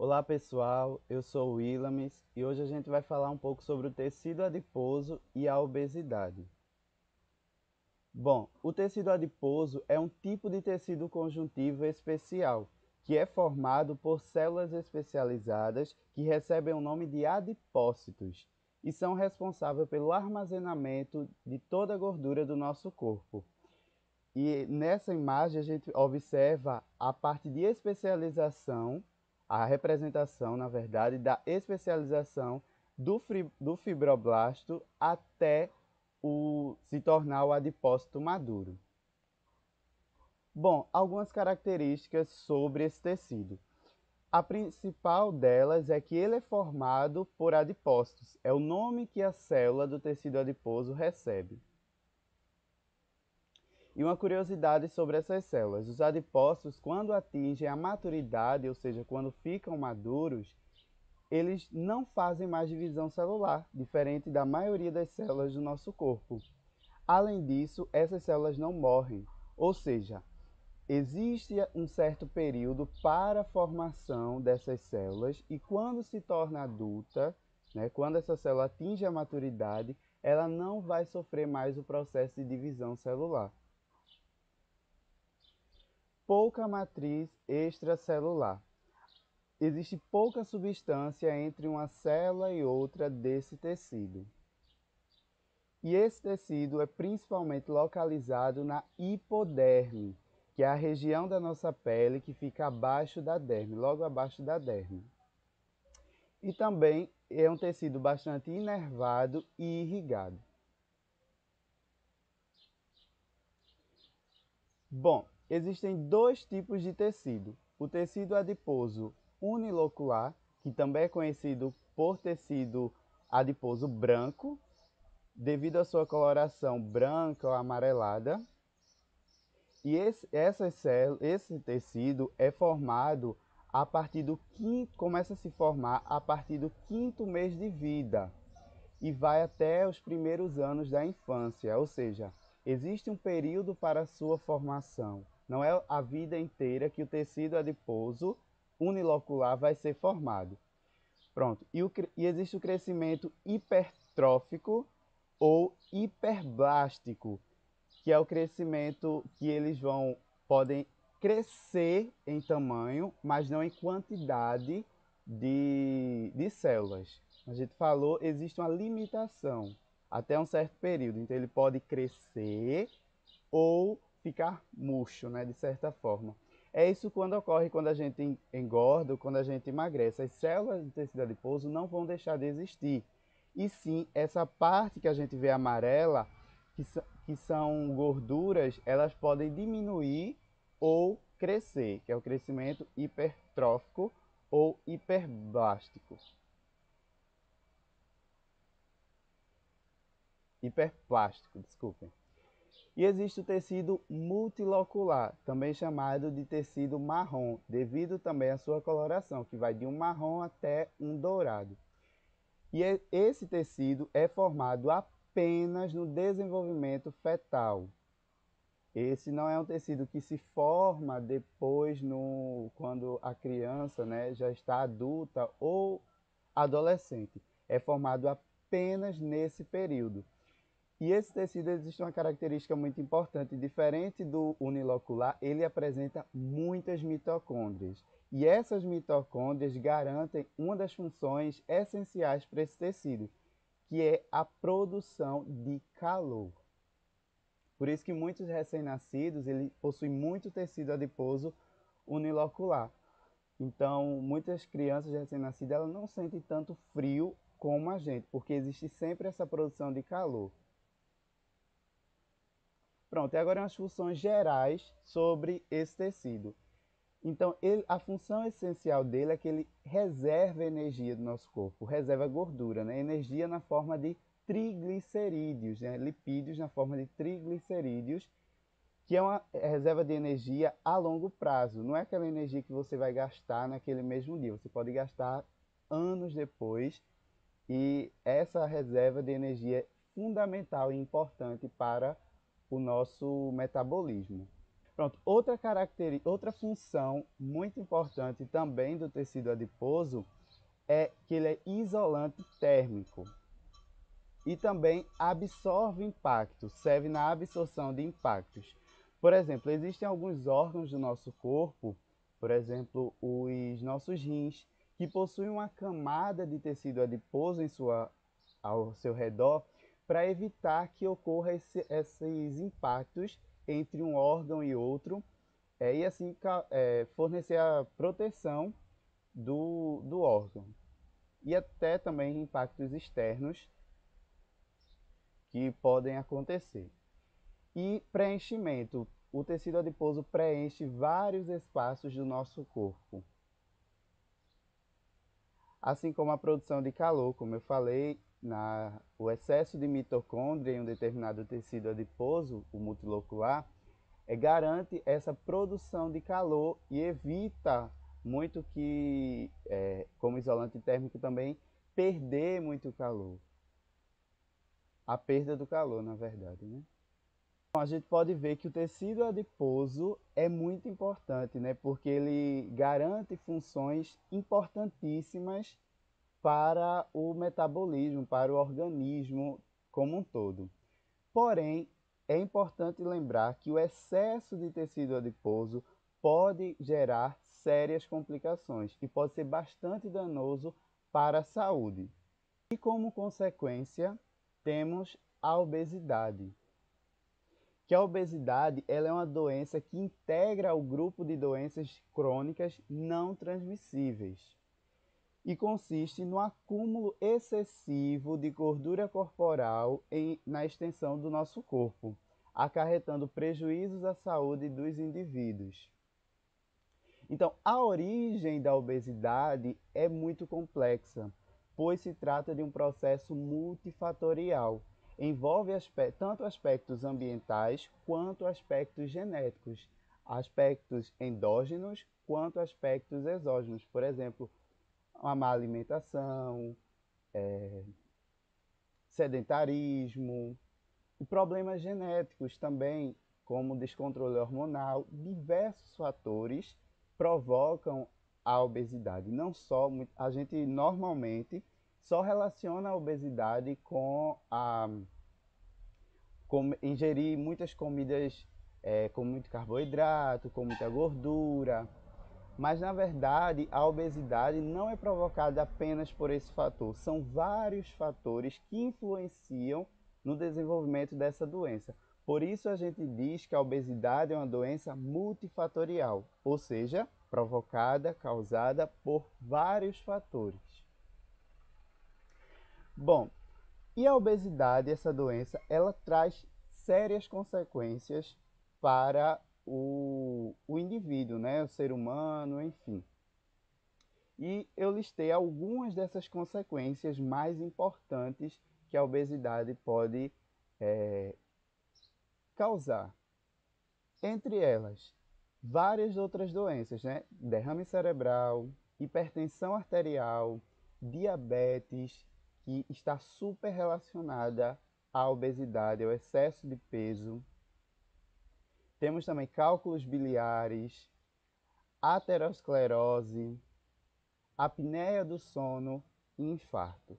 Olá pessoal, eu sou o Willamis e hoje a gente vai falar um pouco sobre o tecido adiposo e a obesidade. Bom, o tecido adiposo é um tipo de tecido conjuntivo especial, que é formado por células especializadas que recebem o nome de adipócitos e são responsáveis pelo armazenamento de toda a gordura do nosso corpo. E nessa imagem a gente observa a parte de especialização, a representação, na verdade, da especialização do fibroblasto até se tornar o adipócito maduro. Bom, algumas características sobre esse tecido. A principal delas é que ele é formado por adipócitos. É o nome que a célula do tecido adiposo recebe. E uma curiosidade sobre essas células: os adipócitos, quando atingem a maturidade, ou seja, quando ficam maduros, eles não fazem mais divisão celular, diferente da maioria das células do nosso corpo. Além disso, essas células não morrem, ou seja, existe um certo período para a formação dessas células e quando se torna adulta, quando essa célula atinge a maturidade, ela não vai sofrer mais o processo de divisão celular. Pouca matriz extracelular. Existe pouca substância entre uma célula e outra desse tecido. E esse tecido é principalmente localizado na hipoderme, que é a região da nossa pele que fica abaixo da derme, logo abaixo da derme. E também é um tecido bastante inervado e irrigado. Bom, existem dois tipos de tecido. O tecido adiposo unilocular, que também é conhecido por tecido adiposo branco, devido à sua coloração branca ou amarelada. E esse tecido é formado a partir do quinto, começa a se formar a partir do quinto mês de vida e vai até os primeiros anos da infância, ou seja, existe um período para a sua formação. Não é a vida inteira que o tecido adiposo unilocular vai ser formado. Pronto. E existe o crescimento hipertrófico ou hiperblástico, que é o crescimento que podem crescer em tamanho, mas não em quantidade de células. A gente falou, existe uma limitação até um certo período. Então ele pode crescer ou ficar murcho, de certa forma. É isso quando ocorre quando a gente engorda ou quando a gente emagrece. As células do tecido adiposo não vão deixar de existir. E sim, essa parte que a gente vê amarela, que são gorduras, elas podem diminuir ou crescer, que é o crescimento hipertrófico ou hiperblástico. Hiperplástico, desculpem. E existe o tecido multilocular, também chamado de tecido marrom, devido também à sua coloração, que vai de um marrom até um dourado. E esse tecido é formado apenas no desenvolvimento fetal. Esse não é um tecido que se forma depois quando a criança, já está adulta ou adolescente. É formado apenas nesse período. E esse tecido existe uma característica muito importante, diferente do unilocular, ele apresenta muitas mitocôndrias. E essas mitocôndrias garantem uma das funções essenciais para esse tecido, que é a produção de calor. Por isso que muitos recém-nascidos ele possuem muito tecido adiposo unilocular. Então, muitas crianças recém-nascidas elas não sentem tanto frio como a gente, porque existe sempre essa produção de calor. Pronto, e agora as funções gerais sobre esse tecido. Então, a função essencial dele é que ele reserva energia do nosso corpo, reserva gordura, energia na forma de triglicerídeos, lipídios na forma de triglicerídeos, que é uma reserva de energia a longo prazo. Não é aquela energia que você vai gastar naquele mesmo dia, você pode gastar anos depois, e essa reserva de energia é fundamental e importante para o nosso metabolismo. Pronto, outra função muito importante também do tecido adiposo é que ele é isolante térmico e também absorve impactos, serve na absorção de impactos. Por exemplo, existem alguns órgãos do nosso corpo, por exemplo, os nossos rins, que possuem uma camada de tecido adiposo ao seu redor para evitar que ocorra esses impactos entre um órgão e outro, e assim fornecer a proteção do órgão. E até também impactos externos que podem acontecer. E preenchimento. O tecido adiposo preenche vários espaços do nosso corpo. Assim como a produção de calor, como eu falei, o excesso de mitocôndria em um determinado tecido adiposo, o multilocular, garante essa produção de calor e evita muito que, como isolante térmico também, perder muito calor. A perda do calor, na verdade, né? A gente pode ver que o tecido adiposo é muito importante, né? Porque ele garante funções importantíssimas para o metabolismo, para o organismo como um todo. Porém, é importante lembrar que o excesso de tecido adiposo pode gerar sérias complicações e pode ser bastante danoso para a saúde. E como consequência, temos a obesidade. Que a obesidade ela é uma doença que integra o grupo de doenças crônicas não transmissíveis e consiste no acúmulo excessivo de gordura corporal na extensão do nosso corpo, acarretando prejuízos à saúde dos indivíduos. Então, a origem da obesidade é muito complexa, pois se trata de um processo multifatorial. Envolve tanto aspectos ambientais quanto aspectos genéticos, aspectos endógenos quanto aspectos exógenos. Por exemplo, uma má alimentação, sedentarismo e problemas genéticos também, como descontrole hormonal. Diversos fatores provocam a obesidade. Não só, a gente normalmente só relaciona a obesidade com ingerir muitas comidas com muito carboidrato, com muita gordura. Mas na verdade, a obesidade não é provocada apenas por esse fator. São vários fatores que influenciam no desenvolvimento dessa doença. Por isso a gente diz que a obesidade é uma doença multifatorial, ou seja, provocada, causada por vários fatores. Bom, e a obesidade, essa doença, ela traz sérias consequências para o indivíduo, né? O ser humano, enfim. E eu listei algumas dessas consequências mais importantes que a obesidade pode causar. Entre elas, várias outras doenças, né? Derrame cerebral, hipertensão arterial, diabetes, que está super relacionada à obesidade, ao excesso de peso. Temos também cálculos biliares, aterosclerose, apneia do sono e infarto.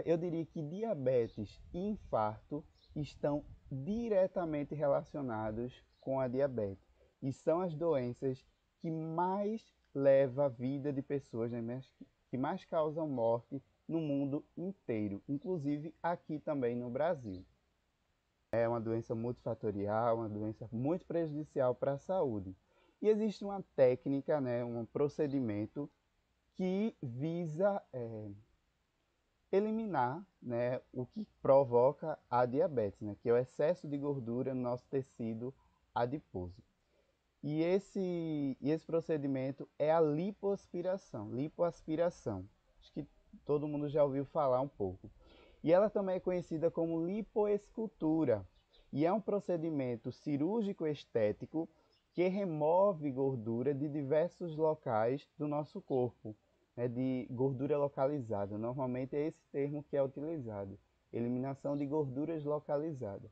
Eu diria que diabetes e infarto estão diretamente relacionados com a diabetes e são as doenças que mais levam a vida de pessoas, né, que mais causam morte no mundo inteiro, inclusive aqui também no Brasil. É uma doença multifatorial, uma doença muito prejudicial para a saúde. E existe uma técnica, né, um procedimento que visa eliminar, né, o que provoca a diabetes, né, que é o excesso de gordura no nosso tecido adiposo. E esse procedimento é a lipoaspiração. Lipoaspiração. Acho que todo mundo já ouviu falar um pouco. E ela também é conhecida como lipoescultura. E é um procedimento cirúrgico estético que remove gordura de diversos locais do nosso corpo, né, de gordura localizada. Normalmente é esse termo que é utilizado, eliminação de gorduras localizadas.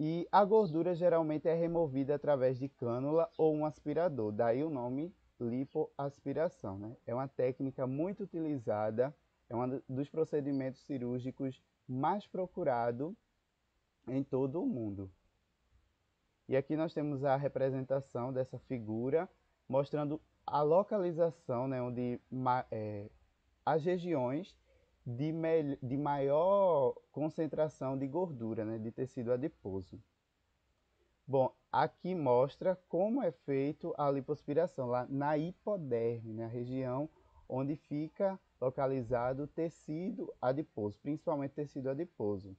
E a gordura geralmente é removida através de cânula ou um aspirador, daí o nome lipoaspiração, né? É uma técnica muito utilizada, é um dos procedimentos cirúrgicos mais procurado em todo o mundo. E aqui nós temos a representação dessa figura, mostrando a localização, né, onde as regiões de maior concentração de gordura, né, de tecido adiposo. Bom, aqui mostra como é feito a lipoaspiração, lá na hipoderme, na região onde fica localizado o tecido adiposo, principalmente tecido adiposo.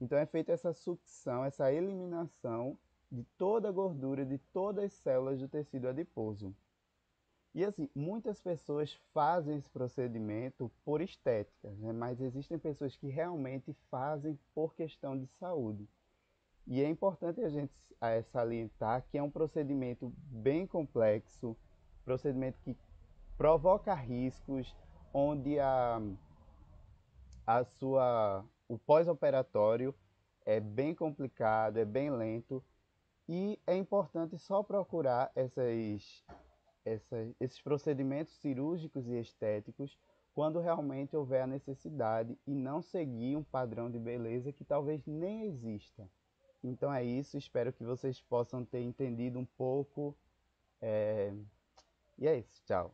Então é feita essa sucção, essa eliminação de toda a gordura, de todas as células do tecido adiposo. E assim, muitas pessoas fazem esse procedimento por estética, né? Mas existem pessoas que realmente fazem por questão de saúde. E é importante a gente salientar que é um procedimento bem complexo, procedimento que provoca riscos, onde o pós-operatório é bem complicado, é bem lento, e é importante só procurar esses procedimentos cirúrgicos e estéticos quando realmente houver a necessidade e não seguir um padrão de beleza que talvez nem exista. Então é isso, espero que vocês possam ter entendido um pouco. E é isso, tchau.